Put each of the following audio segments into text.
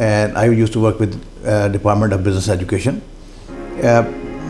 and I used to work with Department of Business Education.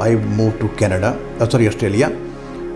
I moved to Canada, Australia.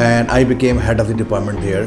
and I became head of the department there.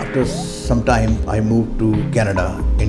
after some time I moved to Canada. In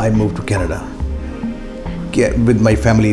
I moved to Canada with my family.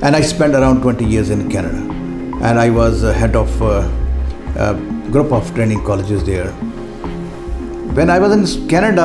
and I spent around 20 years in Canada and I was head of a group of training colleges there. When I was in Canada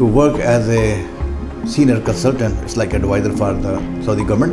to work as a senior consultant, it's like advisor for the Saudi government.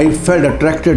I felt attracted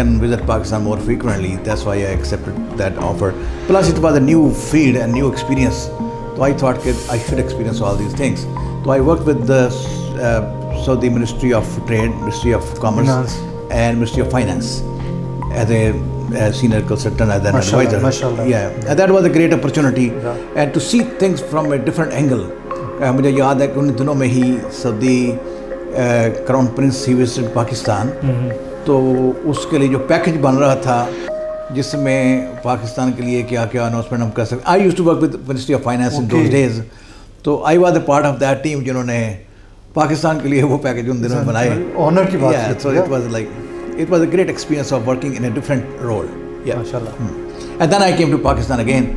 can visit Pakistan more frequently. That's why I accepted that offer. Plus it was a new field and new experience, so I thought that I should experience all these things. So I worked with the Saudi Ministry of Trade, Ministry of Commerce and Ministry of Finance as a senior consultant as an advisor. Mashallah. Yeah, and that was a great opportunity, and to see things from a different angle. مجھے یاد ہے کہ ان دنوں میں ہی Saudi crown prince he visited Pakistan, تو اس کے لیے جو پیکج بن رہا تھا جس میں پاکستان کے لیے کیا کیا اناؤنسمنٹ ہم کر سکتے. I used to work with ministry of finance in those days, تو I was a part of that team جنہوں نے پاکستان کے لیے وہ پیکج ان دنوں بنائے. آنر کی بات ہے. So it was a great experience of working in a different role. ماشاءاللہ. And then I came to Pakistan again.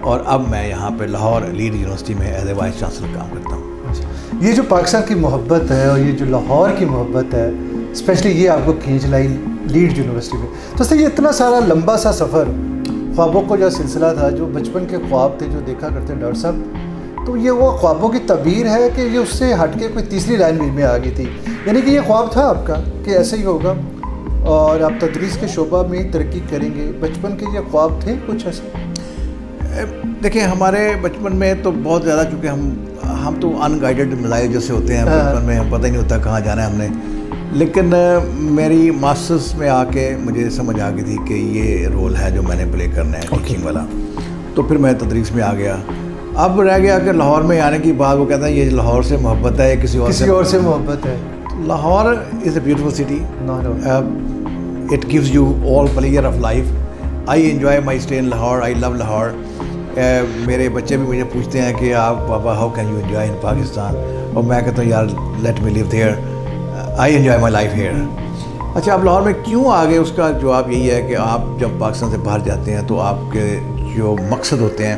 اور اب میں یہاں پہ لاہور لیڈ یونیورسٹی میں ایز اے وائس چانسلر کام کرتا ہوں. یہ جو پاکستان کی محبت ہے اور یہ جو لاہور کی محبت ہے اسپیشلی یہ آپ کو کھینچ لائی لیڈ یونیورسٹی میں. تو سر یہ اتنا سارا لمبا سا سفر خوابوں کا جو سلسلہ تھا، جو بچپن کے خواب تھے جو دیکھا کرتے ہیں ڈاکٹر صاحب، تو یہ وہ خوابوں کی تعبیر ہے کہ یہ اس سے ہٹ کے کوئی تیسری لائن میں آ گئی تھی؟ یعنی کہ یہ خواب تھا آپ کا کہ ایسے ہی ہوگا اور آپ تدریس کے شعبہ میں ترقی کریں گے، بچپن کے یہ خواب تھے کچھ ایسے؟ دیکھیں ہمارے بچپن میں تو بہت زیادہ، چونکہ ہم تو ان گائیڈڈ مزاج جیسے ہوتے ہیں بچپن میں، ہم پتہ ہی نہیں ہوتا کہاں جانا ہے ہم نے. لیکن میری ماسٹرس میں آ کے مجھے سمجھ آ گئی تھی کہ یہ رول ہے جو میں نے پلے کرنا ہے ٹیچنگ والا. تو پھر میں تدریس میں آ گیا. اب رہ گیا کہ لاہور میں آنے کی بات، وہ کہتے ہیں یہ لاہور سے محبت ہے یا کسی اور سے محبت ہے. Lahore is a beautiful city. It gives you all player of life. I enjoy my stay in Lahore. I love Lahore. میرے بچے بھی مجھے پوچھتے ہیں کہ آپ papa how can you enjoy in Pakistan, اور میں کہتا ہوں یار let me leave there, I enjoy my life here. اچھا آپ لاہور میں کیوں آ گئے؟ اس کا جواب یہی ہے کہ آپ جب پاکستان سے باہر جاتے ہیں تو آپ کے جو مقصد ہوتے ہیں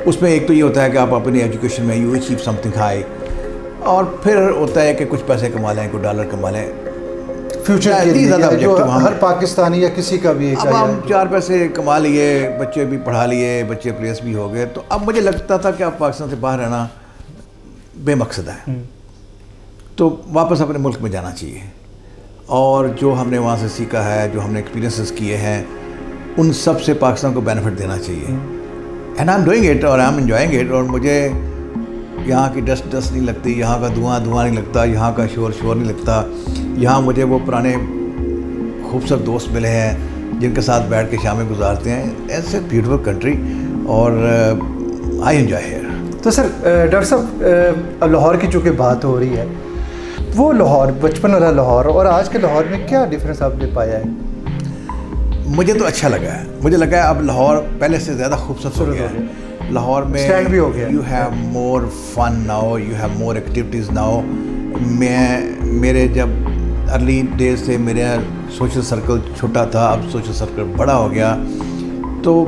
اس میں ایک تو یہ ہوتا ہے کہ آپ اپنی ایجوکیشن میں you achieve some thing high, اور پھر ہوتا ہے کہ کچھ پیسے کما لیں، کوئی ڈالر کما لیں فیوچر کے لیے، جو ہر پاکستانی یا کسی کا بھی. اب ہم 4 پیسے کما لیے، بچے بھی پڑھا لیے، بچے پلیس بھی ہو گئے، تو اب مجھے لگتا تھا کہ اب پاکستان سے باہر رہنا بے مقصد ہے، تو واپس اپنے ملک میں جانا چاہیے. اور جو ہم نے وہاں سے سیکھا ہے، جو ہم نے ایکسپیرینسز کیے ہیں، ان سب سے پاکستان کو بینیفٹ دینا چاہیے. And I am doing it اور آئی ایم انجوائنگ اٹ. اور مجھے یہاں کی ڈسٹ نہیں لگتی، یہاں کا دھواں نہیں لگتا، یہاں کا شور نہیں لگتا. یہاں مجھے وہ پرانے خوبصورت دوست ملے ہیں جن کے ساتھ بیٹھ کے شامیں گزارتے ہیں. ایٹس اے بیوٹیفل کنٹری اور آئی انجوائے ہیئر. تو سر ڈاکٹر صاحب لاہور کی چونکہ بات ہو رہی ہے، وہ لاہور بچپن والا لاہور اور آج کے لاہور میں کیا ڈفرینس آپ نے پایا ہے؟ مجھے تو اچھا لگا ہے. مجھے لگا ہے اب لاہور پہلے سے زیادہ خوبصورت ہو گیا ہے. لاہور میں بھی ہو گیا. You have more fun now, you have more activities now. میرے جب ارلی ڈیز سے میرا سوشل سرکل چھوٹا تھا، اب سوشل سرکل بڑا ہو گیا، تو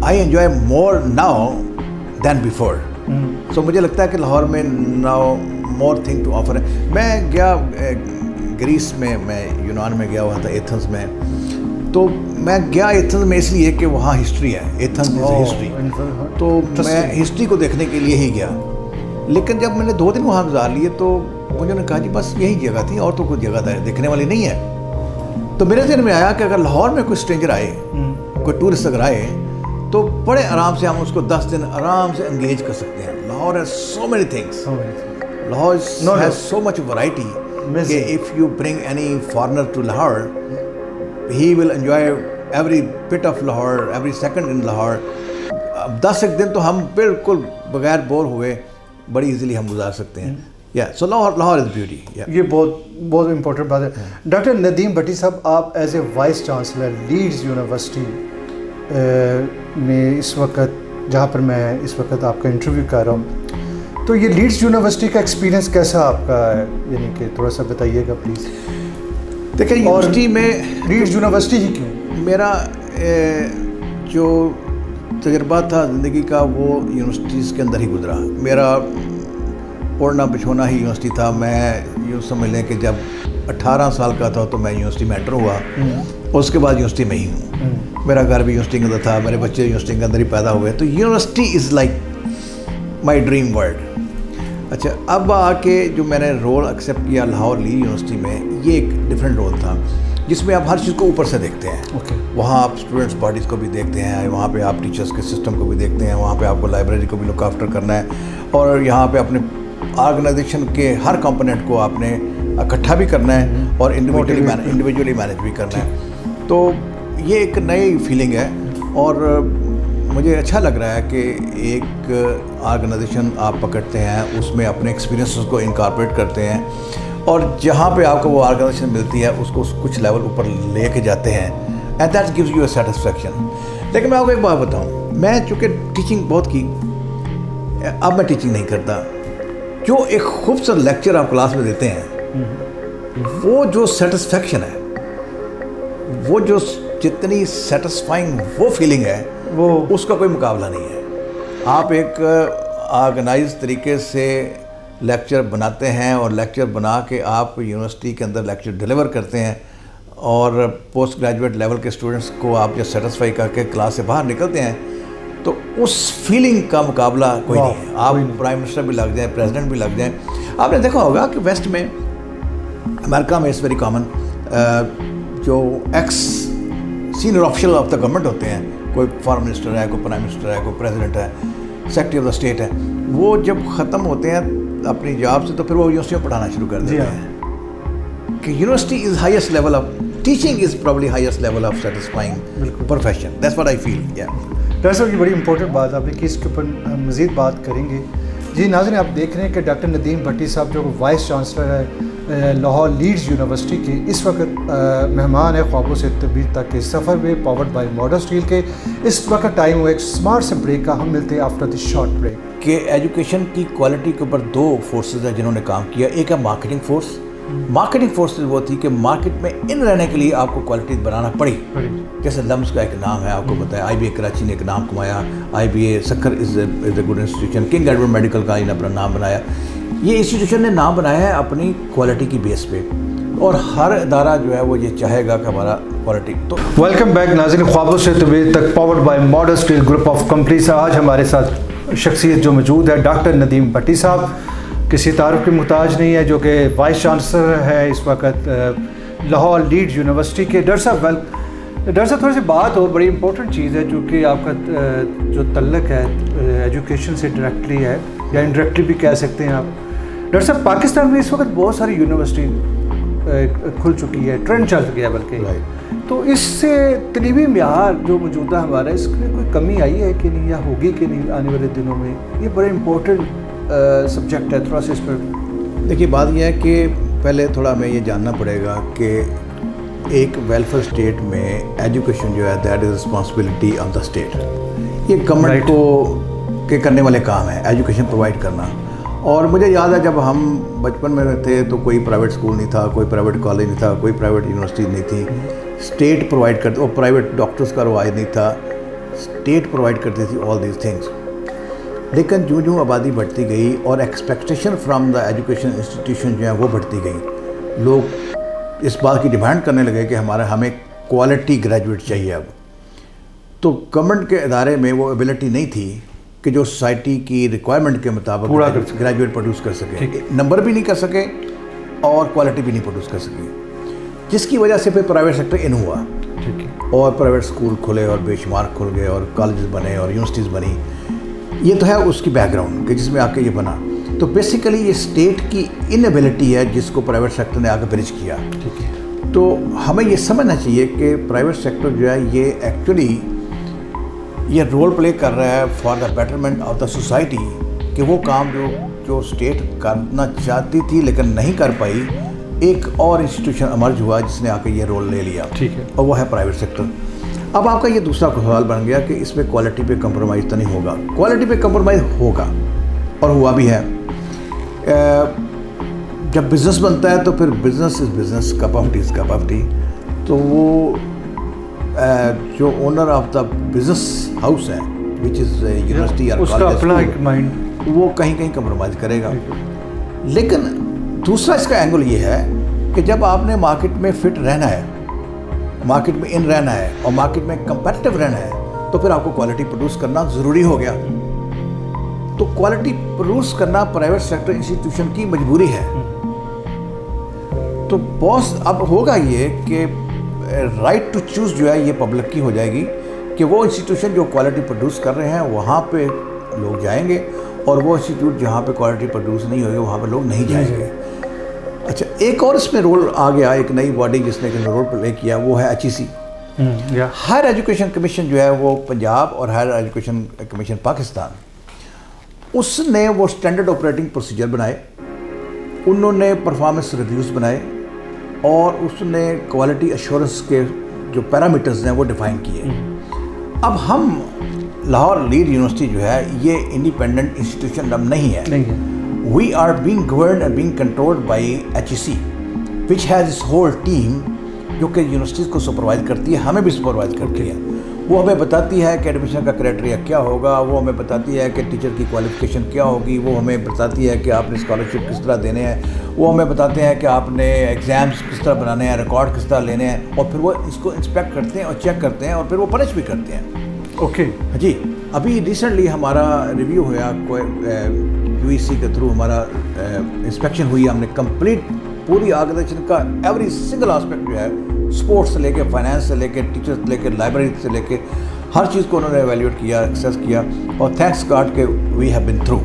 I enjoy more now than before. So مجھے لگتا ہے کہ لاہور میں now more thing to offer ہے. میں گیا گریس میں یونان میں گیا ہوا تھا، ایتھنز میں. تو میں گیا ایتھنز میں اس لیے کہ وہاں ہسٹری ہے، ایتھنز از ہسٹری، تو میں ہسٹری کو دیکھنے کے لیے ہی گیا. لیکن جب میں نے 2 دن وہاں گزار لیے تو مجھے نے کہا جی بس یہی جگہ تھی اور تو کوئی جگہ دیکھنے والی نہیں ہے. تو میرے ذہن میں آیا کہ اگر لاہور میں کوئی اسٹرینجر آئے، کوئی ٹورسٹ اگر آئے، تو بڑے آرام سے ہم اس کو 10 دن آرام سے انگیج کر سکتے ہیں. Lahore has so many things. Lahore has so much variety کہ if you bring any foreigner to Lahore he will enjoy every bit of Lahore, every second in Lahore. 10 ایک دن تو ہم بالکل بغیر بور ہوئے بڑی ایزیلی ہم گزار سکتے ہیں. سو لاہور از بیوٹی. یہ بہت امپورٹنٹ بات ہے. ڈاکٹر ندیم بھٹی صاحب، آپ as a vice chancellor Leeds university میں اس وقت، جہاں پر میں اس وقت آپ کا انٹرویو کر رہا ہوں، تو یہ لیڈز یونیورسٹی کا ایکسپیرینس کیسا آپ کا ہے؟ یعنی کہ تھوڑا سا بتائیے گا پلیز. دیکھیں یونیورسٹی میں لیڈز یونیورسٹی ہی کیوں؟ میرا جو تجربہ تھا زندگی کا وہ یونیورسٹیز کے اندر ہی گزرا. میرا پڑھنا بچھونا ہی یونیورسٹی تھا. میں یوں سمجھ لیں کہ جب 18 سال کا تھا تو میں یونیورسٹی میں انٹر ہوا، اس کے بعد یونیورسٹی میں ہی ہوں. میرا گھر بھی یونیورسٹی کے اندر تھا، میرے بچے یونیورسٹی کے اندر ہی پیدا ہوئے. تو university is like my dream world. اچھا اب آ کے جو میں نے رول ایکسیپٹ کیا لاہور لی یونیورسٹی میں، یہ ایک ڈفرینٹ رول تھا جس میں آپ ہر چیز کو اوپر سے دیکھتے ہیں. وہاں آپ اسٹوڈنٹس باڈیز کو بھی دیکھتے ہیں، وہاں پہ آپ ٹیچرس کے سسٹم کو بھی دیکھتے ہیں، وہاں پہ آپ کو لائبریری کو بھی لک آفٹر کرنا ہے، اور یہاں پہ اپنے آرگنائزیشن کے ہر کمپوننٹ کو آپ نے اکٹھا بھی کرنا ہے اور انڈیویجولی مینیج بھی کرنا ہے. تو یہ ایک نئی فیلنگ ہے. اور مجھے اچھا لگ رہا ہے کہ ایک آرگنائزیشن آپ پکڑتے ہیں, اس میں اپنے ایکسپیرینسز کو انکارپوریٹ کرتے ہیں, اور جہاں پہ آپ کو وہ آرگنائزیشن ملتی ہے اس کو کچھ لیول اوپر لے کے جاتے ہیں, and that gives you a satisfaction. لیکن میں آپ کو ایک بات بتاؤں, میں چونکہ ٹیچنگ بہت کی, اب میں ٹیچنگ نہیں کرتا. جو ایک خوبصورت لیکچر آپ کلاس میں دیتے ہیں, وہ جو سیٹسفیکشن ہے, وہ جو جتنی سیٹسفائنگ وہ فیلنگ ہے, وہ اس کا کوئی مقابلہ نہیں ہے. آپ ایک آرگنائز طریقے سے لیکچر بناتے ہیں, اور لیکچر بنا کے آپ یونیورسٹی کے اندر لیکچر ڈیلیور کرتے ہیں, اور پوسٹ گریجویٹ لیول کے اسٹوڈنٹس کو آپ جب سیٹسفائی کر کے کلاس سے باہر نکلتے ہیں, تو اس فیلنگ کا مقابلہ کوئی نہیں ہے. آپ پرائم منسٹر بھی لگ جائیں, پریزیڈنٹ بھی لگ جائیں. آپ نے دیکھا ہوگا کہ ویسٹ میں, امریکہ میں اٹس ویری کامن, جو x senior official of the government ہوتے ہیں, کوئی فارم منسٹر ہے, کوئی پرائم منسٹر ہے, کوئی پریزیڈنٹ ہے, سیکرٹری آف دا اسٹیٹ ہے, وہ جب ختم ہوتے ہیں اپنی جاب سے تو پھر وہ یونیورسٹی میں پڑھانا شروع کر دیتے ہیں. کہ university is highest level of teaching, is probably highest level of satisfying profession. That's what I feel. Doctor صاحب, یہ بڑی امپورٹنٹ بات آپ نے کی, اس کے اوپر مزید بات کریں گے. جی ناظرین, آپ دیکھ رہے ہیں کہ ڈاکٹر ندیم بھٹی صاحب جو وائس چانسلر ہے لاہور لیڈز یونیورسٹی کے, اس وقت مہمان ہے خوابوں سے تعبیر تک کے سفر میں, پاورڈ بائی ماڈرن اسٹیل کے. اس وقت ٹائم ہوا ایک اسمارٹ سے بریک کا, ہم ملتے ہیں آفٹر دی شارٹ بریک. کہ ایجوکیشن کی کوالٹی کے اوپر دو فورسز ہیں جنہوں نے کام کیا. ایک ہے مارکیٹنگ فورس. مارکیٹنگ فورس وہ تھی کہ مارکیٹ میں ان رہنے کے لیے آپ کو کوالٹی بنانا پڑی. جیسے لمس کا ایک نام ہے, آپ کو پتہ ہے, آئی بی اے کراچی نے ایک نام کمایا, I B A Sukkur is a good institution, King Edward medical کا انہیں اپنا نام بنایا. یہ انسٹیٹیوشن نے نام بنایا ہے اپنی کوالٹی کی بیس پہ, اور ہر ادارہ جو ہے وہ یہ چاہے گا کہ ہمارا کوالٹی. تو ویلکم بیک ناظرین, خوابوں سے تعبیر تک powered by modern steel group of companies. آج ہمارے ساتھ شخصیت جو موجود ہے ڈاکٹر ندیم بھٹی صاحب, کسی تعارف کے محتاج نہیں ہے, جو کہ وائس چانسلر ہے اس وقت لاہور لیڈز یونیورسٹی کے. ڈاکٹر صاحب تھوڑی سی بات ہو, بڑی امپورٹنٹ چیز ہے, جو کہ آپ کا جو تعلق ہے ایجوکیشن سے ڈائریکٹلی ہے یا انڈائریکٹلی بھی کہہ سکتے ہیں آپ. ڈاکٹر صاحب, پاکستان میں اس وقت بہت ساری یونیورسٹی کھل چکی ہے, ٹرینڈ چل گیا بلکہ, تو اس سے تعلیمی معیار جو موجودہ ہمارا, اس میں کوئی کمی آئی ہے کہ نہیں, یا ہوگی کہ نہیں آنے والے دنوں میں؟ یہ بڑے امپورٹنٹ سبجیکٹ ہے, تھوڑا سا اس پر. دیکھیے, بات یہ ہے کہ پہلے تھوڑا ہمیں یہ جاننا پڑے گا کہ ایک ویلفیئر اسٹیٹ میں ایجوکیشن جو ہے that is responsibility of the state. یہ گورنمنٹ کو کے کرنے والے کام ہے ایجوکیشن پرووائڈ کرنا. اور مجھے یاد ہے جب ہم بچپن میں تھے تو کوئی پرائیویٹ اسکول نہیں تھا, کوئی پرائیویٹ کالج نہیں تھا, کوئی پرائیویٹ یونیورسٹی نہیں تھی. اسٹیٹ پرووائڈ کرتی, اور پرائیویٹ ڈاکٹرس کا رواج نہیں تھا, اسٹیٹ پرووائڈ کرتی تھی آل دیز تھنگس. لیکن جو آبادی بڑھتی گئی اور expectation from the education institution جو ہے وہ بڑھتی گئی, لوگ اس بات کی ڈیمانڈ کرنے لگے کہ ہمیں کوالٹی گریجویٹ چاہیے. اب تو گورنمنٹ کے ادارے میں وہ ایبلٹی نہیں تھی کہ جو سوسائٹی کی ریکوائرمنٹ کے مطابق گریجویٹ پروڈیوس کر سکے. نمبر بھی نہیں کر سکے اور کوالٹی بھی نہیں پروڈیوس کر سکے, جس کی وجہ سے پھر پرائیویٹ سیکٹر ان ہوا, اور پرائیویٹ اسکول کھلے اور بے شمار کھل گئے, اور کالجز بنے اور یونیورسٹیز بنی. یہ تو ہے اس کی بیک گراؤنڈ کہ جس میں آ کے یہ بنا. تو بیسیکلی یہ اسٹیٹ کی انیبلٹی ہے جس کو پرائیویٹ سیکٹر نے آ کے برج کیا. تو ہمیں یہ سمجھنا چاہیے کہ پرائیویٹ سیکٹر جو ہے یہ ایکچولی یہ رول پلے کر رہا ہے for the betterment of the society, کہ وہ کام جو اسٹیٹ کرنا چاہتی تھی لیکن نہیں کر پائی, ایک اور انسٹیٹیوشن ایمرج ہوا جس نے آ کے یہ رول لے لیا, اور وہ ہے پرائیویٹ سیکٹر. اب آپ کا یہ دوسرا سوال بن گیا کہ اس میں کوالٹی پہ کمپرومائز تو نہیں ہوگا. کوالٹی پہ کمپرومائز ہوگا, اور ہوا بھی ہے. جب بزنس بنتا ہے تو پھر business is business, cup of T is cup of T. تو وہ جو owner of the business house ہے وچ از یونیورسٹی اور کالج, وہ کہیں کمپرومائز کرے گا. لیکن دوسرا اس کا اینگل یہ ہے کہ جب آپ نے مارکیٹ میں فٹ رہنا ہے, مارکیٹ میں ان رہنا ہے, اور مارکیٹ میں کمپیٹیٹیو رہنا ہے, تو پھر آپ کو کوالٹی پروڈیوس کرنا ضروری ہو گیا. تو کوالٹی پروڈیوس کرنا پرائیویٹ سیکٹر انسٹیٹیوشن کی مجبوری ہے. تو باس اب ہوگا یہ کہ رائٹ ٹو چوز جو ہے یہ پبلک کی ہو جائے گی, کہ وہ انسٹیٹیوشن جو کوالٹی پروڈیوس کر رہے ہیں وہاں پہ لوگ جائیں گے, اور وہ انسٹیٹیوٹ جہاں پہ کوالٹی پروڈیوس نہیں ہوگی وہاں پہ لوگ نہیں جائیں گے. اچھا, ایک اور اس میں رول آ گیا, ایک نئی باڈی جس نے رول پلے کیا, وہ ہے HEC, ہائر ایجوکیشن کمیشن جو ہے وہ پنجاب اور ہائر ایجوکیشن کمیشن پاکستان، اس نے وہ اسٹینڈرڈ آپریٹنگ پروسیجر بنائے، انہوں نے پرفارمنس ریویوز بنائے، اور اس نے کوالٹی ایشورنس کے جو پیرامیٹرز ہیں وہ ڈیفائن کیے۔ اب ہم لاہور لیڈ یونیورسٹی جو ہے یہ انڈیپینڈنٹ انسٹیٹیوشن اب نہیں ہے، we are being governed and being controlled by HEC which has its whole team, جو کہ یونیورسٹیز کو سپروائز کرتی ہے، ہمیں بھی سپروائز کرتی ہے۔ وہ ہمیں بتاتی ہے کہ ایڈمیشن کا کرائٹیریا کیا ہوگا، وہ ہمیں بتاتی ہے کہ ٹیچر کی کوالیفیکیشن کیا ہوگی، وہ ہمیں بتاتی ہے کہ آپ نے اسکالرشپ کس طرح دینے ہیں، وہ ہمیں بتاتے ہیں کہ آپ نے ایگزامس کس طرح بنانے ہیں، ریکارڈ کس طرح لینے ہیں، اور پھر وہ اس کو انسپیکٹ کرتے ہیں اور چیک کرتے ہیں، اور پھر وہ پنش بھی کرتے ہیں۔ اوکے جی، ابھی ریسنٹلی ہمارا ریویو ہوا UEC کے تھرو، ہمارا انسپیکشن ہوئی، ہم نے کمپلیٹ پوری آرگنائزیشن کا ایوری سنگل آسپیکٹ جو ہے، اسپورٹس سے لے کے فائنانس سے لے کے ٹیچر سے لے کے لائبریری سے لے کے ہر چیز کو انہوں نے ایویلیویٹ کیا، ایکسیس کیا، اور تھینکس گاڈ کہ وی ہیو بن تھرو۔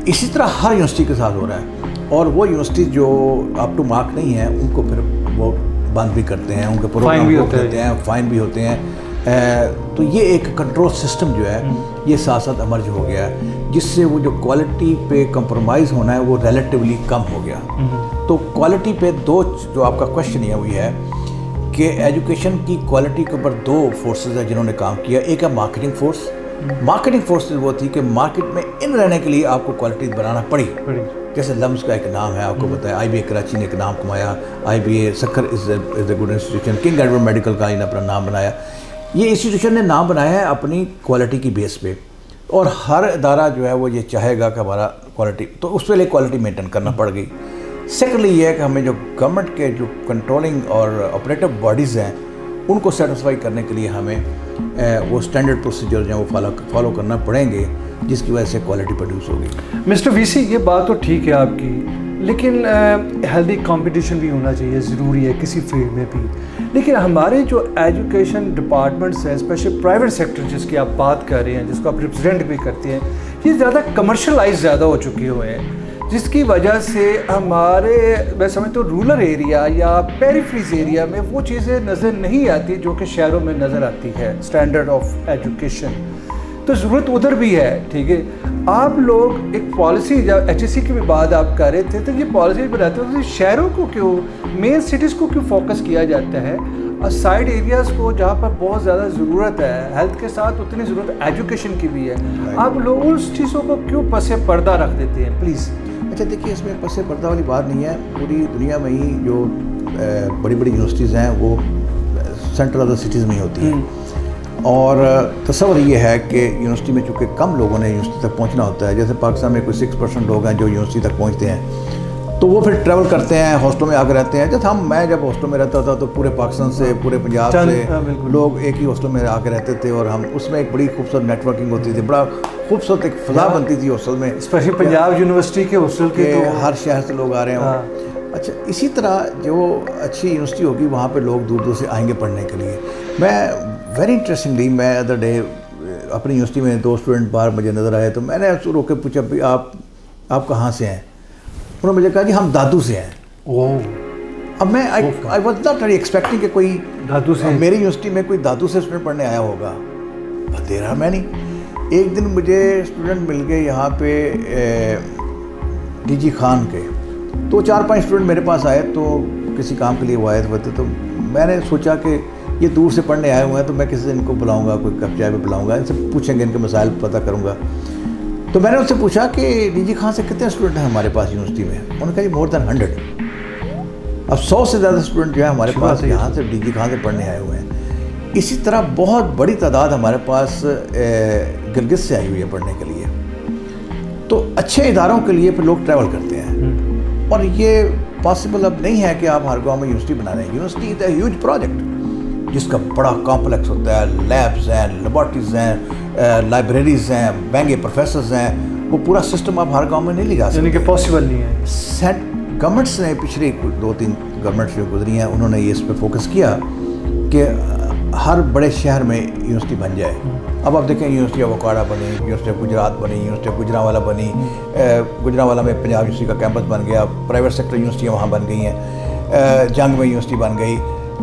اسی طرح ہر یونیورسٹی کے ساتھ ہو رہا ہے، اور وہ یونیورسٹی جو اپ ٹو مارک نہیں ہیں ان کو پھر وہ بند بھی کرتے ہیں، ان کے پروگرام بھی ہوتے ہیں، فائن بھی ہوتے ہیں۔ تو یہ ایک کنٹرول سسٹم جو ہے یہ ساتھ ساتھ امرج ہو گیا ہے، جس سے وہ جو کوالٹی پہ کمپرومائز ہونا ہے وہ ریلیٹیولی کم ہو گیا۔ تو کوالٹی پہ دو جو آپ کا کوشچن ہے وہ یہ ہے کہ ایجوکیشن کی کوالٹی کے اوپر دو فورسز ہیں جنہوں نے کام کیا۔ ایک ہے مارکیٹنگ فورس، مارکیٹنگ فورس وہ تھی کہ مارکیٹ میں ان رہنے کے لیے آپ کو کوالٹی بنانا پڑی، جیسے لمز کا ایک نام ہے، آپ کو پتہ ہے IBA کراچی نے ایک نام کمایا، IBA Sukkur is a good institution, King Edward medical کا نے اپنا نام بنایا۔ یہ انسٹیٹیوشن نے نام بنایا ہے اپنی کوالٹی کی بیس پہ، اور ہر ادارہ جو ہے وہ یہ چاہے گا کہ ہمارا کوالٹی، تو اس کے لیے کوالٹی مینٹین کرنا پڑ گئی۔ سیکنڈلی یہ ہے کہ ہمیں جو گورنمنٹ کے جو کنٹرولنگ اور آپریٹو باڈیز ہیں ان کو سیٹسفائی کرنے کے لیے ہمیں وہ اسٹینڈرڈ پروسیجر جو ہیں وہ فالو کرنا پڑیں گے، جس کی وجہ سے کوالٹی پروڈیوس ہوگی۔ مسٹر VC یہ بات تو ٹھیک ہے آپ کی، لیکن ہیلدی کمپٹیشن بھی ہونا چاہیے، ضروری ہے کسی فیلڈ میں بھی۔ لیکن ہمارے جو ایجوکیشن ڈپارٹمنٹس ہیں، اسپیشلی پرائیویٹ سیکٹر جس کی آپ بات کر رہے ہیں، جس کو آپ ریپرزینٹ بھی کرتے ہیں، یہ زیادہ کمرشلائز زیادہ ہو چکے ہوئے ہیں، جس کی وجہ سے ہمارے میں سمجھتا ہوں رورل ایریا یا پیریفریز ایریا میں وہ چیزیں نظر نہیں آتی جو کہ شہروں میں نظر آتی ہے، اسٹینڈرڈ آف ایجوکیشن۔ تو ضرورت ادھر بھی ہے، ٹھیک ہے۔ آپ لوگ ایک پالیسی، جب HEC کی بھی بات آپ کر رہے تھے، تو یہ پالیسی بناتے ہیں شہروں کو کیوں، مین سٹیز کو کیوں فوکس کیا جاتا ہے، اور سائڈ ایریاز کو جہاں پر بہت زیادہ ضرورت ہے، ہیلتھ کے ساتھ اتنی ضرورت ایجوکیشن کی بھی ہے، آپ لوگ اس چیزوں کو کیوں پس پردہ رکھ دیتے ہیں پلیز؟ اچھا دیکھیے، اس میں پس پردہ والی بات نہیں ہے، پوری دنیا میں ہی جو بڑی بڑی یونیورسٹیز ہیں وہ سینٹرل آف دا سٹیز میں ہی ہوتی ہیں، اور تصور یہ ہے کہ یونیورسٹی میں چونکہ کم لوگوں نے یونیورسٹی تک پہنچنا ہوتا ہے، جیسے پاکستان میں کوئی 6% لوگ ہیں جو یونیورسٹی تک پہنچتے ہیں، تو وہ پھر ٹریول کرتے ہیں، ہاسٹلوں میں آ کے رہتے ہیں۔ جیسے میں جب ہاسٹل میں رہتا تھا تو پورے پاکستان سے، پورے پنجاب سے لوگ ایک ہی ہاسٹل میں آ کے رہتے تھے، اور ہم اس میں ایک بڑی خوبصورت نیٹ ورکنگ ہوتی تھی، بڑا خوبصورت ایک فضا بنتی تھی ہاسٹل میں، اسپیشلی پنجاب یونیورسٹی کے ہاسٹل کے، تو ہر شہر سے لوگ آ رہے ہیں۔ اچھا، اسی طرح جو اچھی یونیورسٹی ہوگی وہاں پہ لوگ دور دور سے آئیں گے پڑھنے کے لیے۔ میں ویری انٹرسٹنگلی میں ادر ڈے اپنی یونیورسٹی میں 2 اسٹوڈنٹ باہر مجھے نظر آئے، تو میں نے روک کے پوچھا بھی آپ کہاں سے ہیں؟ انہوں نے مجھے کہا جی ہم دادو سے ہیں۔ اب میں I was not really expecting کہ کوئی دادو سے میری یونیورسٹی میں کوئی دادو سے اسٹوڈنٹ پڑھنے آیا ہوگا، دے رہا میں نہیں۔ ایک دن مجھے اسٹوڈنٹ مل گئے یہاں پہ DG خان کے، تو 4-5 اسٹوڈنٹ میرے پاس آئے، تو کسی کام کے لیے وہ آئے ہوئے تھے، تو میں نے سوچا کہ یہ دور سے پڑھنے آئے ہوئے ہیں تو میں کسی دن ان کو بلاؤں گا، کوئی کپ چائے پہ بلاؤں گا، ان سے پوچھیں گے، ان کے مسائل پتہ کروں گا۔ تو میں نے ان سے پوچھا کہ DG خان سے کتنے اسٹوڈنٹ ہیں ہمارے پاس یونیورسٹی میں؟ انہوں نے کہا جی مور دین 100۔ اب 100 سے زیادہ اسٹوڈنٹ جو ہے ہمارے پاس یہاں سے DG خان سے پڑھنے آئے ہوئے ہیں۔ اسی طرح بہت بڑی تعداد ہمارے پاس گلگت سے آئی ہوئی ہے پڑھنے کے لیے۔ تو اچھے اداروں کے لیے پھر لوگ ٹریول کرتے ہیں، اور یہ پاسبل اب نہیں ہے کہ آپ ہر گاؤں میں یونیورسٹی بنا رہے ہیں۔ University is a huge project جس کا بڑا کمپلیکس ہوتا ہے، لیبز ہیں، لیبارٹریز ہیں، لائبریریز ہیں، مہنگے پروفیسرز ہیں، وہ پورا سسٹم آپ ہر گاؤں میں نہیں لے جا سکتے، یعنی کہ پاسبل نہیں ہے۔ گورنمنٹس نے پچھلی 2-3 گورنمنٹس جو گزری ہیں انہوں نے یہ اس پہ فوکس کیا کہ ہر بڑے شہر میں یونیورسٹی بن جائے۔ اب آپ دیکھیں یونیورسٹی آف اوکاڑا بنی، یونیورسٹی آف گجرات بنی، یونیورسٹی آف گجرانوالا بنی، گجرانوالا میں پنجاب یونیورسٹی کا کیمپس بن گیا، پرائیویٹ سیکٹر یونیورسٹیاں وہاں بن گئی ہیں، جنگ میں یونیورسٹی بن گئی،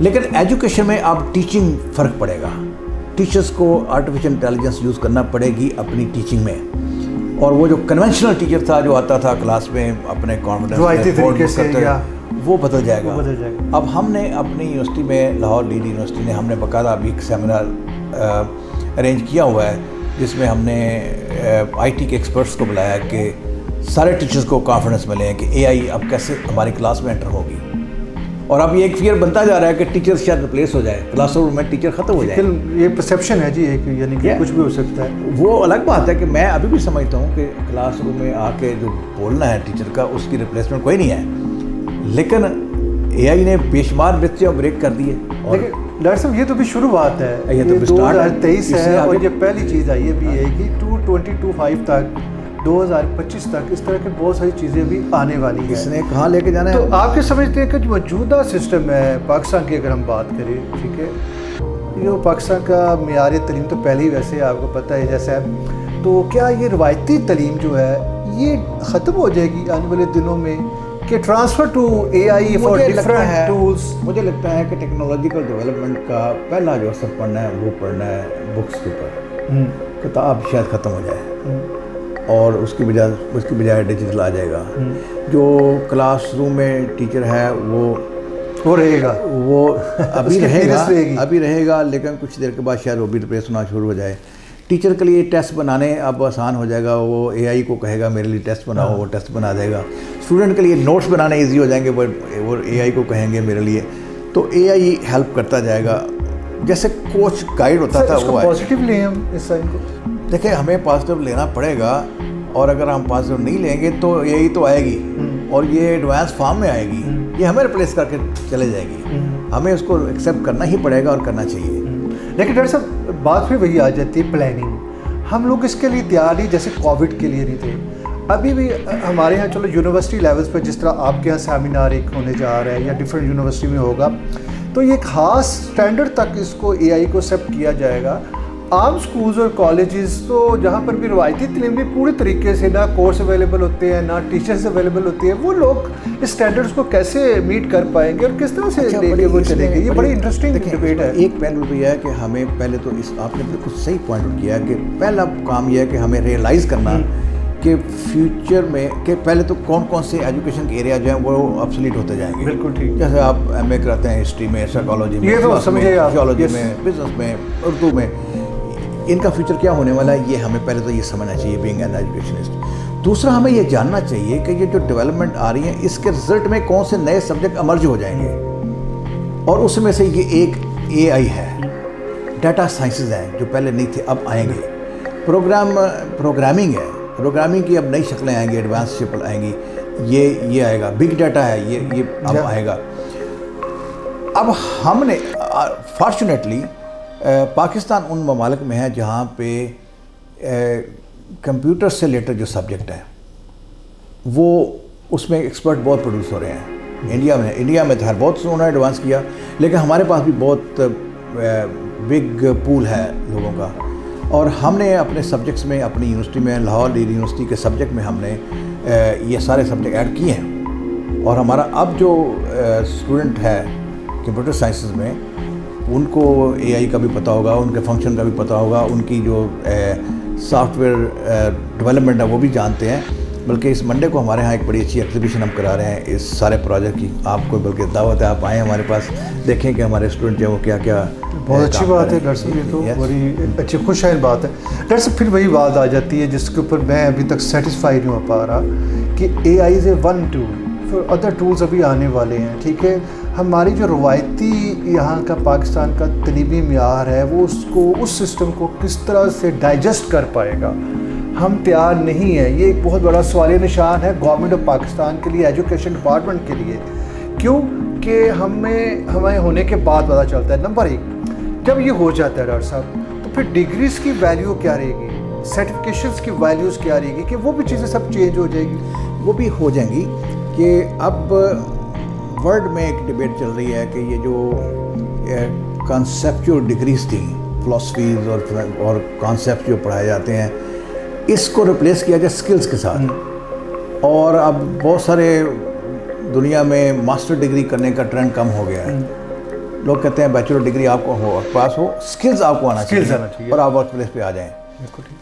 لیکن ایجوکیشن میں اب ٹیچنگ فرق پڑے گا. ٹیچرس کو آرٹیفیشیل انٹیلیجنس یوز کرنا پڑے گی اپنی ٹیچنگ میں, اور وہ جو کنونشنل ٹیچر تھا جو آتا تھا کلاس میں اپنے کانفیڈنس وہ بدل جائے گا. اب ہم نے اپنی یونیورسٹی میں, لاہور لیڈ یونیورسٹی نے, ہم نے باقاعدہ ابھی ایک سیمینار ارینج کیا ہوا ہے جس میں ہم نے آئی ٹی کے ایکسپرٹس کو بلایا کہ سارے ٹیچرس کو کانفیڈنس ملے کہ اے آئی اب کیسے ہماری کلاس میں انٹر ہوگی. اور اب یہ ایک فیئر بنتا جا رہا ہے کہ ٹیچر شاید ریپلیس ہو جائے, کلاس روم میں ٹیچر ختم ہو جائے. یہ پرسیپشن ہے جی, یعنی کہ کچھ بھی ہو سکتا ہے. وہ الگ بات ہے کہ میں ابھی بھی سمجھتا ہوں کہ کلاس روم میں آ کے جو بولنا ہے ٹیچر کا اس کی ریپلیسمنٹ کوئی نہیں ہے, لیکن اے آئی نے بے شمار بچے بریک کر دیے. اور ڈاکٹر صاحب یہ تو بھی شروعات ہے, یہ 2023 ہے اور یہ پہلی چیز آئی ہے بھی ہے کہ 2025 تک 2025 تک اس طرح کی بہت ساری چیزیں بھی آنے والی ہیں. اس نے کہاں لے کے جانا ہے؟ تو آپ کیا سمجھتے ہیں کہ جو موجودہ سسٹم ہے پاکستان کی, اگر ہم بات کریں, ٹھیک ہے, یہ پاکستان کا معیار تعلیم تو پہلے ہی ویسے آپ کو پتہ ہے جیسا ہے, تو کیا یہ روایتی تعلیم جو ہے یہ ختم ہو جائے گی آنے والے دنوں میں کہ transfer to A I for different tools? مجھے لگتا ہے کہ ٹیکنالوجیکل ڈیولپمنٹ کا پہلا جو اثر پڑھنا ہے وہ پڑھنا ہے بکس کے اوپر. کتاب شاید ختم ہو جائے اور اس کی بجائے ڈیجیٹل آ جائے گا. جو کلاس روم میں ٹیچر ہے وہ رہے گا, وہ ابھی رہے گا, لیکن کچھ دیر کے بعد شاید وہ بھی ریپلیس ہونا شروع ہو جائے. ٹیچر کے لیے ٹیسٹ بنانے اب آسان ہو جائے گا, وہ اے آئی کو کہے گا میرے لیے ٹیسٹ بناؤ, وہ ٹیسٹ بنا دے گا. اسٹوڈنٹ کے لیے نوٹس بنانے ایزی ہو جائیں گے, وہ اے آئی کو کہیں گے میرے لیے, تو اے آئی ہیلپ کرتا جائے گا. جیسے کوچ گائیڈ ہوتا تھا وہ پازیٹیو لیں ہم اس سائن کو. دیکھیں ہمیں پازیٹیو لینا پڑے گا, اور اگر ہم پازیٹیو نہیں لیں گے تو یہی تو آئے گی, اور یہ ایڈوانس فارم میں آئے گی, یہ ہمیں ریپلیس کر کے چلے جائے گی. ہمیں اس کو ایکسیپٹ کرنا ہی پڑے گا اور کرنا چاہیے. لیکن ڈاکٹر صاحب بات پھر وہی آ جاتی ہے پلاننگ. ہم لوگ اس کے لیے تیار نہیں, جیسے کووڈ کے لیے نہیں تھے. ابھی بھی ہمارے یہاں چلو یونیورسٹی لیولس پہ جس طرح آپ کے یہاں سیمینار ایک ہونے جا رہا ہے یا ڈفرینٹ یونیورسٹی میں ہوگا, تو یہ خاص اسٹینڈرڈ تک اس کو اے آئی کو ایکسیپٹ کیا جائے گا. عام اسکولز اور کالجز تو جہاں پر بھی روایتی تعلیم بھی پوری طریقے سے نہ کورس اویلیبل ہوتے ہیں نہ ٹیچرز اویلیبل ہوتی ہیں, وہ لوگ اس اسٹینڈرڈس کو کیسے میٹ کر پائیں گے اور کس طرح سے لے کے وہ چلیں گے؟ یہ بڑی انٹرسٹنگ ڈبیٹ ہے. ایک پہلو تو یہ ہے کہ ہمیں پہلے تو آپ نے بالکل صحیح پوائنٹ آؤٹ کیا کہ پہلا کام یہ ہے کہ ہمیں ریئلائز کرنا کہ فیوچر میں کہ پہلے تو کون کون سے ایجوکیشن کے ایریا جو ہیں وہ ابسلیٹ ہوتے جائیں گے. بالکل ٹھیک. جیسے آپ ایم اے کرتے ہیں ہسٹری میں, سائیکالوجی میں, سوشیالوجی میں, بزنس میں, اردو میں, ان کا فیوچر کیا ہونے والا ہے یہ ہمیں پہلے تو یہ سمجھنا چاہیے بینگ این ایجوکیشنسٹ. دوسرا ہمیں یہ جاننا چاہیے کہ یہ جو ڈیولپمنٹ آ رہی ہیں اس کے رزلٹ میں کون سے نئے سبجیکٹ امرج ہو جائیں گے, اور اس میں سے یہ ایک اے آئی ہے, ڈیٹا سائنسز ہیں جو پہلے نہیں تھے اب آئیں گے, پروگرامنگ ہے, پروگرامنگ کی اب نئی شکلیں آئیں گی, ایڈوانس شکل آئیں گی, یہ آئے گا, بگ ڈیٹا ہے یہ اب آئے گا. اب ہم نے فارچونیٹلی پاکستان ان ممالک میں ہے جہاں پہ کمپیوٹر سے ریلیٹڈ جو سبجیکٹ ہے وہ اس میں ایکسپرٹ بہت پروڈیوس ہو رہے ہیں. انڈیا میں تو ہر بہت انہوں نے ایڈوانس کیا, لیکن ہمارے پاس بھی بہت بگ پول ہے لوگوں کا, اور ہم نے اپنے سبجیکٹس میں اپنی یونیورسٹی میں, لاہور لیڈ یونیورسٹی کے سبجیکٹ میں ہم نے یہ سارے سبجیکٹ ایڈ کیے ہیں. اور ہمارا اب جو اسٹوڈنٹ ہے کمپیوٹر سائنسز میں ان کو اے آئی کا بھی پتہ ہوگا, ان کے فنکشن کا بھی پتہ ہوگا, ان کی جو سافٹ ویئر ڈیولپمنٹ ہے وہ بھی جانتے ہیں. بلکہ اس منڈے کو ہمارے ہاں ایک بڑی اچھی ایگزیبیشن ہم کرا رہے ہیں اس سارے پروجیکٹ کی. آپ کو بلکہ دعوت ہے, آپ آئیں ہمارے پاس, دیکھیں کہ ہمارے اسٹوڈنٹ جو ہے وہ کیا کیا. بہت اچھی بات ہے ڈاکٹر صاحب, یہ تو بڑی اچھی خوش آئند بات ہے. ڈاکٹر صاحب پھر وہی بات آ جاتی ہے جس کے اوپر میں ابھی تک سیٹسفائی نہیں ہو پا رہا کہ اے آئی از اے ون ٹول, پھر ادر ٹولز ابھی آنے والے ہیں. ٹھیک ہے, ہماری جو روایتی یہاں کا پاکستان کا تعلیمی معیار ہے وہ اس سسٹم کو کس طرح سے ڈائجسٹ کر پائے گا, ہم تیار نہیں ہیں. یہ ایک بہت بڑا سوالیہ نشان ہے گورنمنٹ آف پاکستان کے لیے, ایجوکیشن ڈپارٹمنٹ کے لیے. کیوں کہ ہمیں ہونے کے بعد پتہ چلتا ہے نمبر ایک, جب یہ ہو جاتا ہے ڈاکٹر صاحب تو پھر ڈگریز کی ویلیو کیا رہے گی, سرٹیفکیشنز کی ویلیوز کیا رہے گی, کہ وہ بھی چیزیں سب چینج ہو جائے گی. وہ بھی ہو جائیں گی کہ اب ورلڈ میں ایک ڈبیٹ چل رہی ہے کہ یہ جو کانسیپچول ڈگریز تھیں, فلاسفیز اور کانسیپٹ جو پڑھائے جاتے ہیں, اس کو ریپلیس کیا جائے سکلز کے ساتھ. اور اب بہت سارے دنیا میں ماسٹر ڈگری کرنے کا ٹرینڈ کم ہو گیا ہے, لوگ کہتے ہیں بیچلر ڈگری آپ کو ہو پاس ہو, اسکلز آپ کو آنا چاہیے اور آپ ورک پلیس پہ آ جائیں.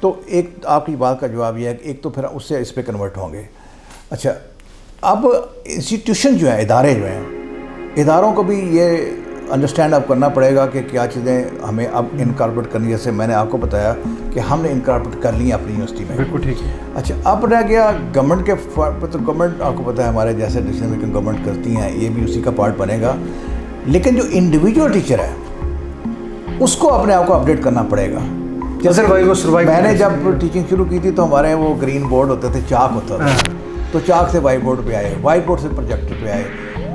تو ایک آپ کی بات کا جواب یہ ہے کہ ایک تو پھر اس سے اس پہ کنورٹ ہوں گے. اچھا, اب انسٹیٹیوشن جو ہیں, ادارے جو ہیں, اداروں کو بھی یہ انڈرسٹینڈ اب کرنا پڑے گا کہ کیا چیزیں ہمیں اب انکارپوریٹ کرنی ہے. جیسے میں نے آپ کو بتایا کہ ہم نے انکارپوریٹ کر لی ہیں اپنی یونیورسٹی میں. بالکل ٹھیک ہے. اچھا, اب رہ گیا گورنمنٹ کے, تو گورنمنٹ آپ کو پتہ ہے ہمارے جیسے ڈسیزن میکنگ گورنمنٹ کرتی ہیں, یہ بھی اسی کا پارٹ بنے گا. لیکن جو انڈیویجول ٹیچر ہے اس کو اپنے آپ کو اپڈیٹ کرنا پڑے گا. جیسے میں نے جب ٹیچنگ شروع کی تھی تو ہمارے وہ گرین بورڈ ہوتے تھے, چاک ہوتا تھا, تو چاک سے وائٹ بورڈ پہ آئے, وائٹ بورڈ سے پروجیکٹر پہ آئے,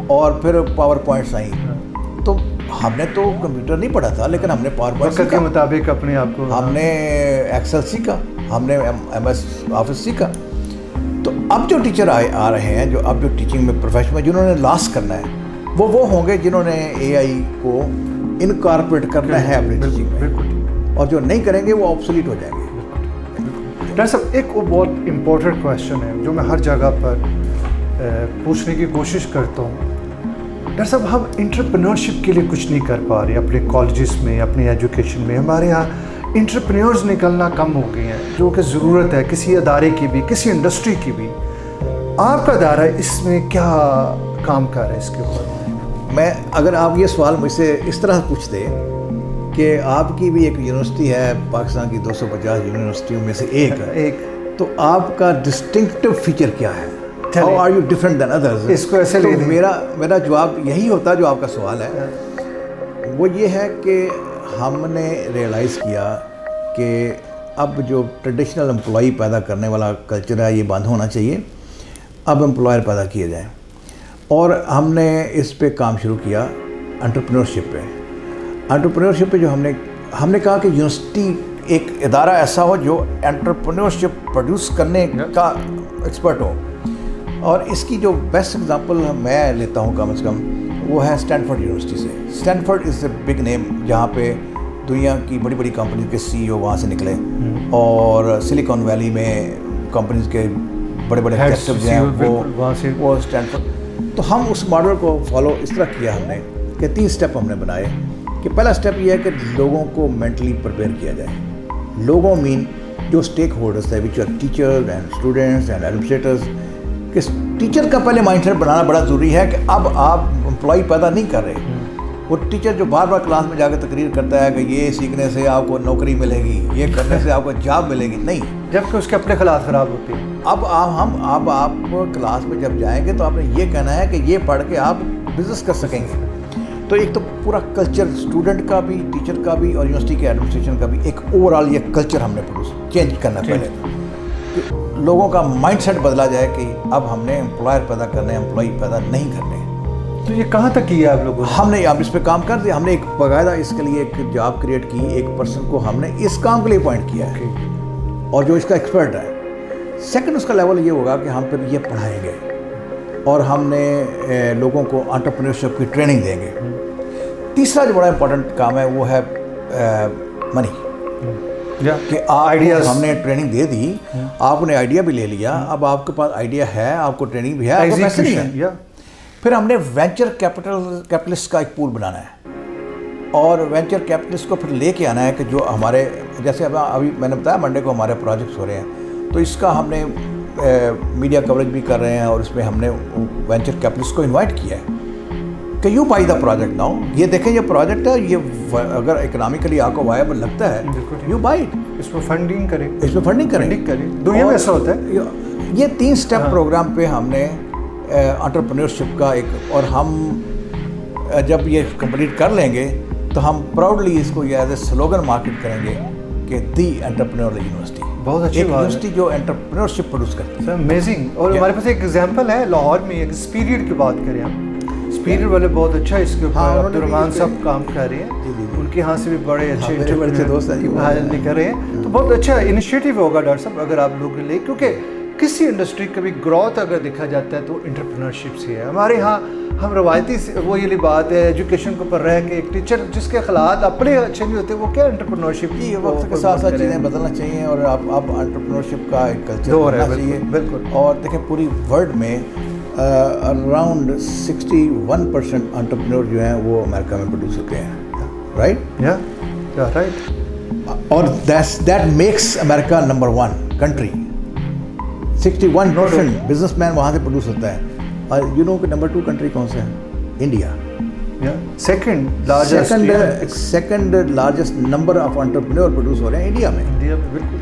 اور پھر پاور پوائنٹس آئیں. تو ہم نے تو کمپیوٹر نہیں پڑھا تھا, لیکن ہم نے پاور پوائنٹ کے مطابق اپنے آپ کو, ہم نے ایکسل سیکھا, ہم نے ایم ایس آفس سیکھا. تو اب جو ٹیچر آ رہے ہیں, جو اب جو ٹیچنگ میں پروفیشن میں جنہوں نے لاسٹ کرنا ہے, وہ ہوں گے جنہوں نے اے آئی کو انکارپوریٹ کرنا ہے اپنی ٹیچنگ میں, اور جو نہیں کریں گے وہ آبسولیٹ ہو جائیں گے. ڈاکٹر صاحب, ایک وہ بہت امپورٹنٹ کویشچن ہے جو میں ہر جگہ پر پوچھنے کی کوشش کرتا ہوں. ڈاکٹر صاحب, ہم انٹرپرینورشپ کے لیے کچھ نہیں کر پا رہے اپنے کالجز میں, اپنی ایجوکیشن میں. ہمارے یہاں انٹرپرینورز نکلنا کم ہو گئے ہیں, جو کہ ضرورت ہے کسی ادارے کی بھی, کسی انڈسٹری کی بھی. آپ کا ادارہ اس میں کیا کام کر رہا ہے اس کے اوپر؟ میں, اگر آپ یہ سوال مجھ سے اس طرح پوچھتے کہ آپ کی بھی ایک یونیورسٹی ہے, پاکستان کی 250 یونیورسٹیوں میں سے ایک, تو آپ کا ڈسٹنکٹیو فیچر کیا ہے؟ How are you different than others؟ اس کو ایسے تو میرا جواب یہی ہوتا جو آپ کا سوال ہے, وہ یہ ہے کہ ہم نے ریئلائز کیا کہ اب جو ٹریڈیشنل امپلائی پیدا کرنے والا کلچر ہے یہ بند ہونا چاہیے, اب امپلائر پیدا کیے جائیں. اور ہم نے اس پہ کام شروع کیا انٹرپرینورشپ پہ. انٹرپرینورشپ پہ جو ہم نے کہا کہ یونیورسٹی ایک ادارہ ایسا ہو جو انٹرپرینورشپ پروڈیوس کرنے کا ایکسپرٹ ہو. اور اس کی جو بیسٹ ایگزامپل میں لیتا ہوں کم از کم, وہ ہے اسٹینفورڈ یونیورسٹی سے. Stanford is a big name, جہاں پہ دنیا کی بڑی بڑی کمپنیز کے سی ای او وہاں سے نکلے, اور سلیکان ویلی میں کمپنیز کے بڑے بڑے ایگزیکٹوز ہیں وہ اسٹینفورڈ. تو ہم اس ماڈل کو فالو اس طرح کیا ہم نے کہ 3 اسٹیپ ہم نے بنائے. کہ پہلا اسٹیپ یہ ہے کہ لوگوں کو مینٹلی پریپیئر کیا جائے. لوگوں مین جو اسٹیک ہولڈرس ہے, which are teachers and students and administrators, کہ ٹیچر کا پہلے مائنڈ سیٹ بنانا بڑا ضروری ہے کہ اب آپ امپلائی پیدا نہیں کر رہے. وہ ٹیچر جو بار بار کلاس میں جا کے تقریر کرتا ہے کہ یہ سیکھنے سے آپ کو نوکری ملے گی, یہ کرنے سے آپ کو جاب ملے گی, نہیں, جبکہ اس کے اپنے خلاف خراب ہوتے ہیں. اب آپ کلاس میں جب جائیں گے تو آپ نے یہ کہنا ہے کہ یہ پڑھ کے آپ بزنس کر سکیں گے. تو ایک تو پورا کلچر اسٹوڈنٹ کا بھی, ٹیچر کا بھی, اور یونیورسٹی کے ایڈمنسٹریشن کا بھی ایک اوور آل یہ کلچر ہم نے چینج کرنا پہلے کہ لوگوں کا مائنڈ سیٹ بدلا جائے کہ اب ہم نے امپلائر پیدا کرنے, امپلائی پیدا نہیں کرنے. تو یہ کہاں تک کیا آپ لوگوں نے؟ ہم نے اب اس پہ کام کر دیا. ہم نے ایک باقاعدہ اس کے لیے ایک جاب کریٹ کی, ایک پرسن کو ہم نے اس کام کے لیے اپوائنٹ کیا ہے, اور جو اس کا ایکسپرٹ ہے. سیکنڈ اس کا لیول یہ ہوگا کہ ہم پھر یہ پڑھائیں گے, اور ہم نے لوگوں کو انٹرپرینورشپ کی ٹریننگ دیں گے. تیسرا جو بڑا امپورٹنٹ کام ہے وہ ہے منی, کہ آئیڈیاز. ہم نے ٹریننگ دے دی, آپ نے آئیڈیا بھی لے لیا, اب آپ کے پاس آئیڈیا ہے, آپ کو ٹریننگ بھی ہے, آپ کو پیسے نہیں ہے. پھر ہم نے وینچر کیپٹلسٹ کا ایک پول بنانا ہے, اور وینچر کیپٹلسٹ کو پھر لے کے آنا ہے کہ جو ہمارے, جیسے ابھی میں نے بتایا منڈے کو ہمارے پروجیکٹس ہو رہے ہیں, تو اس کا ہم نے میڈیا کوریج بھی کر رہے ہیں, اور اس میں ہم نے وینچر کیپٹلسٹ کو انوائٹ کیا ہے کہ you by the project now. یہ دیکھیں یہ پروجیکٹ ہے, یہ اگر اکنامکلی آپ کو وائبل لگتا ہے, یو بائی اٹ, اس میں فنڈنگ کریں, دنیا میں ایسا ہوتا ہے. یہ 3 اسٹیپ پروگرام پہ ہم نے انٹرپرینورشپ کا ایک, اور ہم جب یہ کمپلیٹ کر لیں گے تو ہم پراؤڈلی اس کو یہ ایز اے سلوگن مارکیٹ کریں گے کہ دی انٹرپرینور یونیورسٹی. بہت اچھی یونیورسٹی جو انٹرپرینورشپ پروڈیوس کرتی ہے. امیزنگ. اور ہمارے پاس ایک ایگزامپل ہے لاہور میں, ایک اسپیریٹ کی بات کریں ہم, اسپیریٹ والے بہت اچھا اس کے اوپر عبدالرحمان صاحب کام کر رہے ہیں, ان کے یہاں سے بھی بڑے اچھے دوست ہیں کر رہے ہیں. تو بہت اچھا انیشیٹو ہوگا ڈاکٹر صاحب اگر آپ لوگ لے, کیونکہ کسی انڈسٹری کا بھی گروتھ اگر دیکھا جاتا ہے تو انٹرپرینورشپ سے ہے. ہمارے یہاں ہم روایتی وہ یہ بات ہے ایجوکیشن کے اوپر رہ کے ایک ٹیچر جس کے خیالات اپنے اچھے نہیں ہوتے, وہ کیا انٹرپرینورشپ کی وقت کے ساتھ ساتھ چیزیں بدلنا چاہیے, اور اب انٹرپرینورشپ کا ایک کلچر ہونا چاہیے. بالکل. اور دیکھیں پوری ورلڈ میں اراؤنڈ 61% انٹرپرینور جو ہیں وہ امریکہ میں پروڈیوس ہوتے ہیں, رائٹ؟ رائٹ. اور that makes America number 1 country. 61% business man وہاں سے پروڈیوس ہوتا ہے. اور یو نو کہ نمبر 2 کنٹری کون سا ہے؟ India. Second largest number of entrepreneur produce ہو رہے ہیں انڈیا میں. بالکل.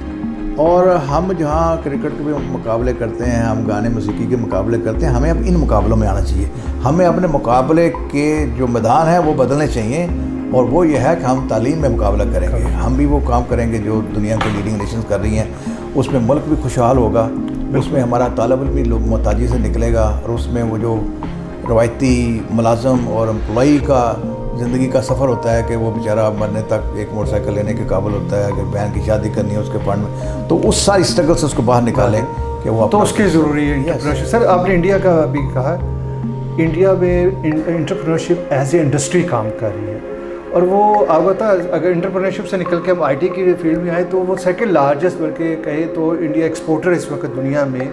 اور ہم جہاں کرکٹ کے بھی مقابلے کرتے ہیں, ہم گانے موسیقی کے مقابلے کرتے ہیں, ہمیں اب ان مقابلوں میں آنا چاہیے. ہمیں اپنے مقابلے کے جو میدان ہیں وہ بدلنے چاہیے, اور وہ یہ ہے کہ ہم تعلیم میں مقابلہ کریں گے. ہم بھی وہ کام کریں گے جو دنیا کے لیڈنگ نیشنز کر رہی ہیں. اس میں ملک بھی خوشحال ہوگا, اس میں ہمارا طالب علم بھی محتاجی سے نکلے گا, اور اس میں وہ جو روایتی ملازم اور امپلائی کا زندگی کا سفر ہوتا ہے کہ وہ بیچارہ مرنے تک ایک موٹر سائیکل لینے کے قابل ہوتا ہے, کہ بہن کی شادی کرنی ہے اس کے فنڈ میں, تو اس ساری اسٹرگل سے اس کو باہر نکالیں کہ وہ تو اس کی ضروری ہے انٹرپرینورشپ. سر آپ نے انڈیا کا بھی کہا, انڈیا میں انٹرپرینورشپ ایز اے انڈسٹری کام کر رہی ہے, اور وہ آپ بتا اگر انٹرپرینورشپ سے نکل کے ہم آئی ٹی کی فیلڈ میں آئے تو وہ سیکنڈ لارجسٹ بلکہ کہیں تو انڈیا ایکسپورٹر اس وقت دنیا میں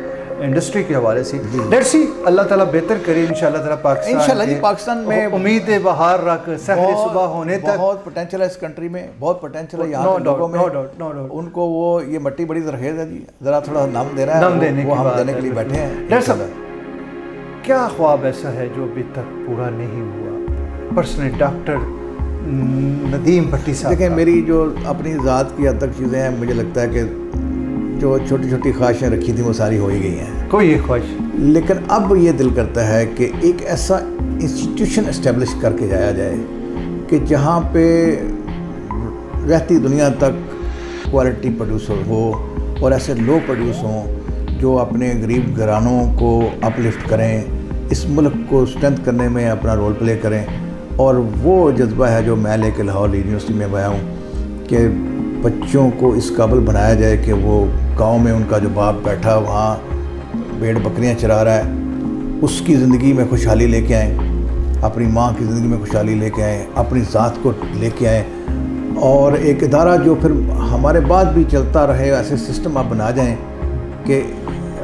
انڈسٹری کے حوالے سے. لیٹس سی, اللہ تعالیٰ بہتر کرے انشاءاللہ تعالیٰ. پاکستان میں امید بہار رکھ سحر صبح ہونے تک بہت پوٹینشیل ہے. اس کنٹری میں بہت پوٹینشیل ہے. یہاں کے لوگوں میں ان کو وہ یہ مٹی بڑی زرخیز ہے جی, ذرا تھوڑا نام دینا ہے, نام دینے وہ ہم دینے کے لیے بیٹھے ہیں. ڈاکٹر صاحب کیا خواب ایسا ہے جو ابھی تک پورا نہیں ہوا پرسنل ڈاکٹر ندیم بھٹی صاحب؟ دیکھیں, میری جو اپنی ذات کی حد تک چیزیں ہیں, مجھے لگتا ہے کہ جو چھوٹی چھوٹی خواہشیں رکھی تھیں وہ ساری ہو ہی گئی ہیں. کوئی ایک خواہش, لیکن اب یہ دل کرتا ہے کہ ایک ایسا انسٹیٹیوشن اسٹیبلش کر کے جایا جائے کہ جہاں پہ رہتی دنیا تک کوالٹی پروڈیوسر ہو, اور ایسے لوگ پروڈیوس ہوں جو اپنے غریب گھرانوں کو اپ لفٹ کریں, اس ملک کو اسٹرینتھ کرنے میں اپنا رول پلے کریں. اور وہ جذبہ ہے جو میں لے کے لاہور یونیورسٹی میں آیا ہوں کہ بچوں کو اس قابل بنایا جائے کہ وہ گاؤں میں ان کا جو باپ بیٹھا وہاں بھیڑ بکریاں چرا رہا ہے, اس کی زندگی میں خوشحالی لے کے آئیں, اپنی ماں کی زندگی میں خوشحالی لے کے آئیں, اپنی ذات کو لے کے آئیں, اور ایک ادارہ جو پھر ہمارے بعد بھی چلتا رہے. ایسے سسٹم آپ بنا جائیں کہ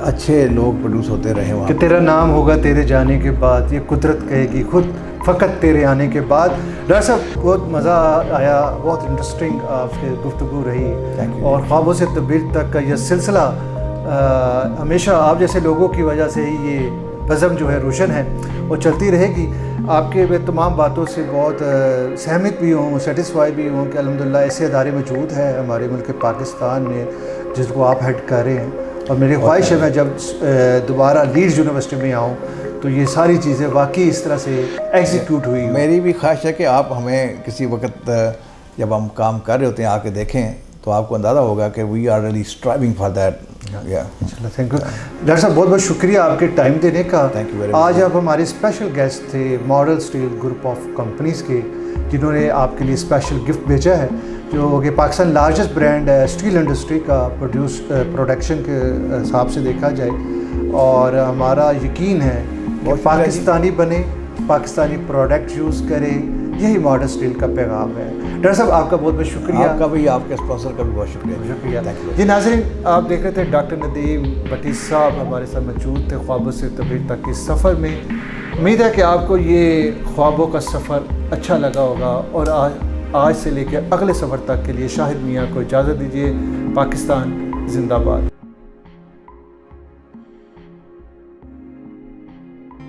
اچھے لوگ پروڈیوس ہوتے رہے وہاں, کہ تیرا نام ہوگا تیرے جانے کے بعد, یہ قدرت کہے گی خود فقط تیرے آنے کے بعد. ڈاکٹر صاحب بہت مزہ آیا, بہت انٹرسٹنگ آپ سے گفتگو رہی, اور خوابوں سے تعبیر تک کا یہ سلسلہ ہمیشہ آپ جیسے لوگوں کی وجہ سے ہی یہ بزم جو ہے روشن ہے اور چلتی رہے گی. آپ کے تمام باتوں سے بہت سہمت بھی ہوں, سیٹسفائی بھی ہوں کہ الحمدللہ ایسے ادارے موجود ہیں ہمارے ملک پاکستان میں جس کو آپ ہیڈ کر رہے ہیں. اور میری خواہش ہے میں جب دوبارہ لیڈز یونیورسٹی میں آؤں تو یہ ساری چیزیں واقعی اس طرح سے ایگزیکیوٹ ہوئی. میری بھی خواہش ہے کہ آپ ہمیں کسی وقت جب ہم کام کر رہے ہوتے ہیں آ کے دیکھیں تو آپ کو اندازہ ہوگا کہ we are really striving for that. Thank you doctor صاحب, بہت بہت شکریہ آپ کے ٹائم دینے کا. آج آپ ہمارے اسپیشل گیسٹ تھے model steel group of companies کے, جنہوں نے آپ کے لیے اسپیشل گفٹ بھیجا ہے جو کہ پاکستان لارجسٹ برانڈ ہے اسٹیل انڈسٹری کا پروڈکشن کے حساب سے دیکھا جائے. اور ہمارا یقین ہے کہ پاکستانی بنے, پاکستانی پروڈکٹ یوز کرے, یہی ماڈل اسٹیل کا پیغام ہے. ڈاکٹر صاحب آپ کا بہت بہت شکریہ. آپ کا بھی, آپ کے اسپانسر کا بھی بہت شکریہ. جی ناظرین, آپ دیکھ رہے تھے ڈاکٹر ندیم بھٹی صاحب ہمارے ساتھ موجود تھے خوابوں سے تعبیر تک کے سفر میں. امید ہے کہ آپ کو یہ خوابوں کا سفر اچھا لگا ہوگا, اور آج سے لے کے اگلے سفر تک کے لیے شاہد میاں کو اجازت دیجیے. پاکستان زندہ باد.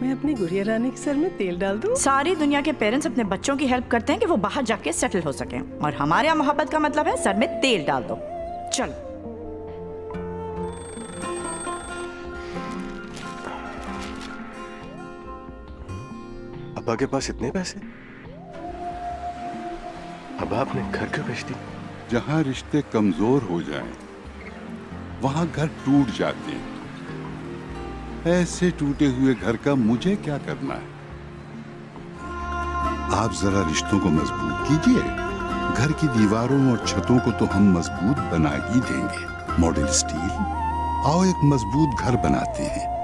میں اپنی گڑیا رانی کے سر میں تیل ڈال دوں. ساری دنیا کے پیرنٹس اپنے بچوں کی ہیلپ کرتے ہیں کہ وہ باہر جا کے سیٹل ہو سکیں, اور ہمارے یہاں محبت کا مطلب ہے سر میں تیل ڈال دو. چل ابا کے پاس اتنے پیسے, ابا اپنے گھر کیوں بیچتی؟ جہاں رشتے کمزور ہو جائیں وہاں گھر ٹوٹ جاتے ہیں. ایسے ٹوٹے ہوئے گھر کا مجھے کیا کرنا ہے؟ آپ ذرا رشتوں کو مضبوط کیجئے. گھر کی دیواروں اور چھتوں کو تو ہم مضبوط بنا ہی دیں گے. ماڈل اسٹیل, آؤ ایک مضبوط گھر بناتے ہیں.